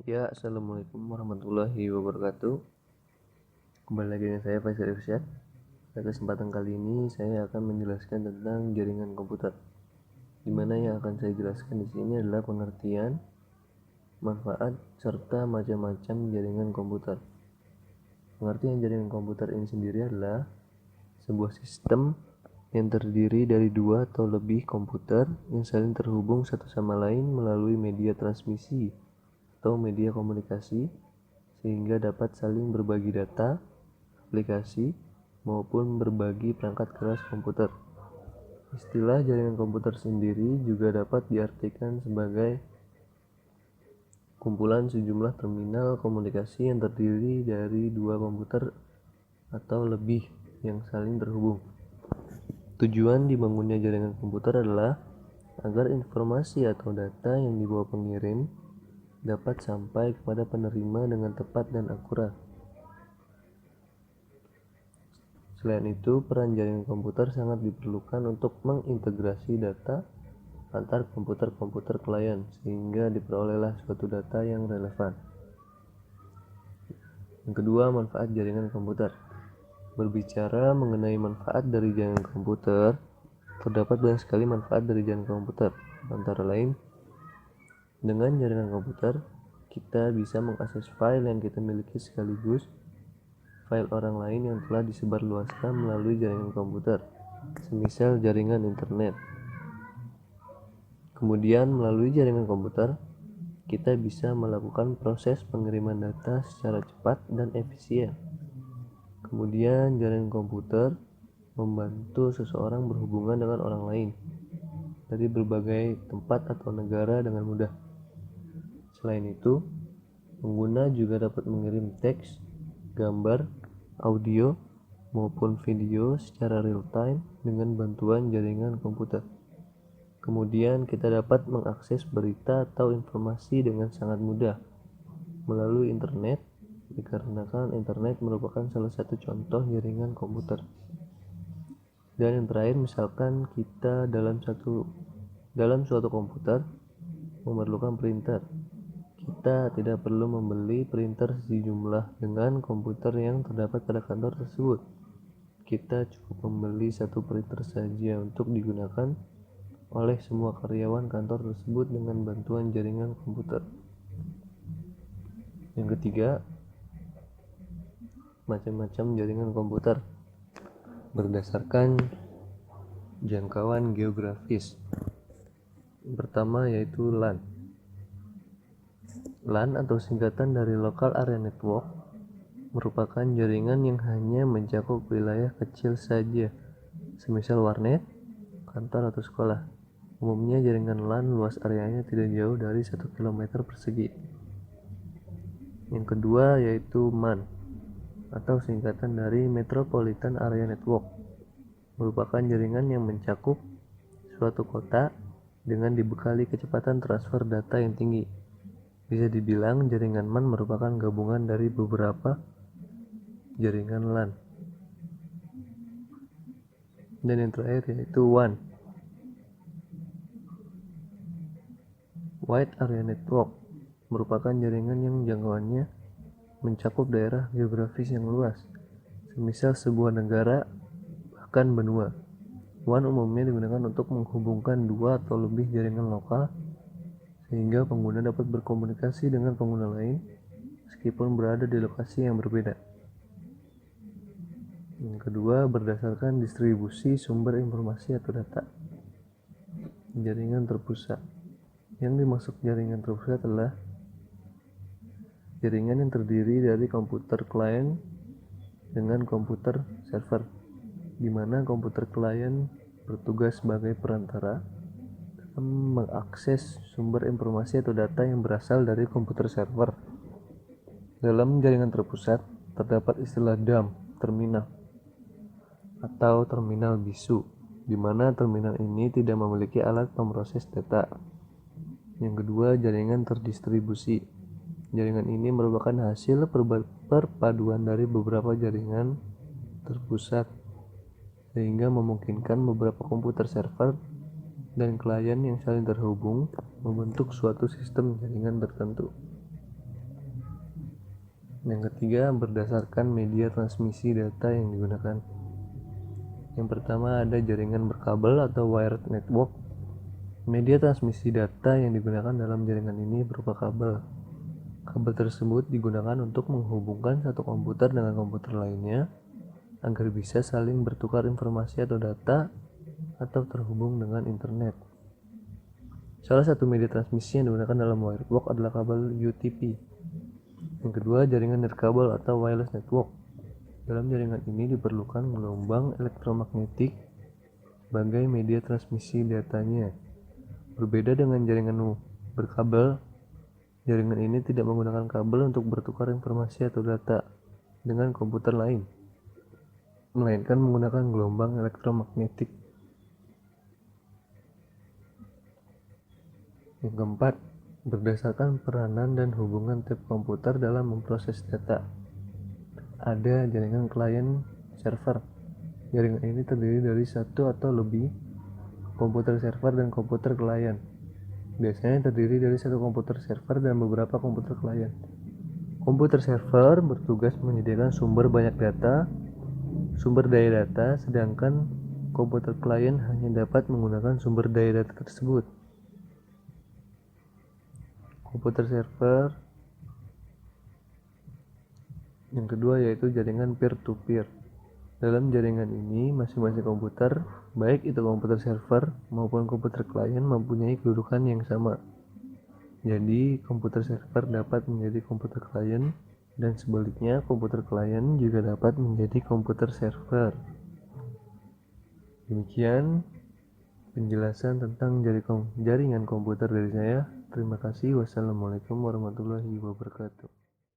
Ya, Assalamualaikum warahmatullahi wabarakatuh. Kembali lagi dengan saya Faisal Irsyad. Pada kesempatan kali ini saya akan menjelaskan tentang jaringan komputer. Di mana yang akan saya jelaskan di sini adalah pengertian, manfaat, serta macam-macam jaringan komputer. Pengertian jaringan komputer ini sendiri adalah sebuah sistem yang terdiri dari dua atau lebih komputer yang saling terhubung satu sama lain melalui media transmisi atau media komunikasi sehingga dapat saling berbagi data, aplikasi, maupun berbagi perangkat keras komputer. Istilah jaringan komputer sendiri juga dapat diartikan sebagai kumpulan sejumlah terminal komunikasi yang terdiri dari dua komputer atau lebih yang saling terhubung. Tujuan dibangunnya jaringan komputer adalah agar informasi atau data yang dibawa pengirim dapat sampai kepada penerima dengan tepat dan akurat. Selain itu, peran jaringan komputer sangat diperlukan untuk mengintegrasi data antar komputer-komputer klien sehingga diperolehlah suatu data yang relevan. Yang kedua, manfaat jaringan komputer. Berbicara mengenai manfaat dari jaringan komputer, terdapat banyak sekali manfaat dari jaringan komputer. Antara lain, dengan jaringan komputer, kita bisa mengakses file yang kita miliki sekaligus file orang lain yang telah disebarluaskan melalui jaringan komputer, semisal jaringan internet. Kemudian melalui jaringan komputer, kita bisa melakukan proses pengiriman data secara cepat dan efisien. Kemudian jaringan komputer membantu seseorang berhubungan dengan orang lain dari berbagai tempat atau negara dengan mudah. Selain itu, pengguna juga dapat mengirim teks, gambar, audio, maupun video secara real-time dengan bantuan jaringan komputer. Kemudian kita dapat mengakses berita atau informasi dengan sangat mudah melalui internet, dikarenakan internet merupakan salah satu contoh jaringan komputer. Dan yang terakhir, misalkan kita dalam suatu komputer memerlukan printer. Kita tidak perlu membeli printer sejumlah dengan komputer yang terdapat pada kantor tersebut. Kita cukup membeli satu printer saja untuk digunakan oleh semua karyawan kantor tersebut dengan bantuan jaringan komputer. Yang ketiga, macam-macam jaringan komputer berdasarkan jangkauan geografis. Yang pertama yaitu LAN. LAN atau singkatan dari Local Area Network merupakan jaringan yang hanya mencakup wilayah kecil saja, semisal warnet, kantor atau sekolah. Umumnya jaringan LAN luas areanya tidak jauh dari 1 km persegi. Yang kedua yaitu MAN atau singkatan dari Metropolitan Area Network, merupakan jaringan yang mencakup suatu kota dengan dibekali kecepatan transfer data yang tinggi. Bisa dibilang jaringan MAN merupakan gabungan dari beberapa jaringan LAN. Dan yang terakhir yaitu WAN, Wide Area Network, merupakan jaringan yang jangkauannya mencakup daerah geografis yang luas, semisal sebuah negara, bahkan benua. WAN umumnya digunakan untuk menghubungkan dua atau lebih jaringan lokal sehingga pengguna dapat berkomunikasi dengan pengguna lain meskipun berada di lokasi yang berbeda. Yang kedua, berdasarkan distribusi sumber informasi atau data. Jaringan terpusat. Yang dimaksud jaringan terpusat adalah jaringan yang terdiri dari komputer klien dengan komputer server, di mana komputer klien bertugas sebagai perantara mengakses sumber informasi atau data yang berasal dari komputer server. Dalam jaringan terpusat terdapat istilah DAM, terminal, atau terminal bisu, di mana terminal ini tidak memiliki alat pemroses data. Yang kedua, jaringan terdistribusi. Jaringan ini merupakan hasil perpaduan dari beberapa jaringan terpusat sehingga memungkinkan beberapa komputer server dan klien yang saling terhubung membentuk suatu sistem jaringan tertentu. Yang ketiga, berdasarkan media transmisi data yang digunakan. Yang pertama ada jaringan berkabel atau wired network. Media transmisi data yang digunakan dalam jaringan ini berupa kabel. Kabel tersebut digunakan untuk menghubungkan satu komputer dengan komputer lainnya agar bisa saling bertukar informasi atau data atau terhubung dengan internet. Salah satu media transmisi yang digunakan dalam wired network adalah kabel UTP. Yang kedua, jaringan nirkabel atau wireless network. Dalam jaringan ini diperlukan gelombang elektromagnetik sebagai media transmisi datanya. Berbeda dengan jaringan berkabel, jaringan ini tidak menggunakan kabel untuk bertukar informasi atau data dengan komputer lain, melainkan menggunakan gelombang elektromagnetik. Yang keempat, berdasarkan peranan dan hubungan tiap komputer dalam memproses data. Ada jaringan klien server. Jaringan ini terdiri dari satu atau lebih komputer server dan komputer klien. Biasanya terdiri dari satu komputer server dan beberapa komputer klien. Komputer server bertugas menyediakan sumber daya data, sedangkan komputer klien hanya dapat menggunakan sumber daya data tersebut. Komputer server yang kedua yaitu jaringan peer-to-peer. Dalam jaringan ini, masing-masing komputer, baik itu komputer server maupun komputer klien, mempunyai kedudukan yang sama. Jadi, komputer server dapat menjadi komputer klien, dan sebaliknya komputer klien juga dapat menjadi komputer server. Demikian penjelasan tentang jaringan komputer dari saya. Terima kasih. Wassalamualaikum warahmatullahi wabarakatuh.